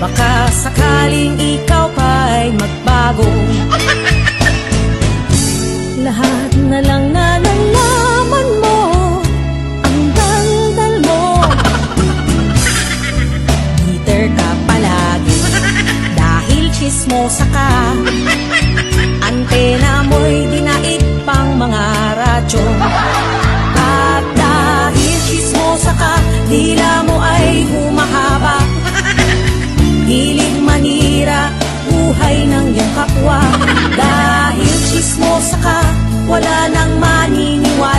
baka sakaling ikaw pa'y magbago. Lahat na lang na nalaman mo, ang daldal mo. Bitter ka palagi dahil chismosa ka. Antena mo'y dinaig pang mga radyo. At dahil chismosa ka, dila mo ay humahaba. Hilig manira buhay ng iyong kapwa. Dahil chismosa ka, wala nang maniniwala.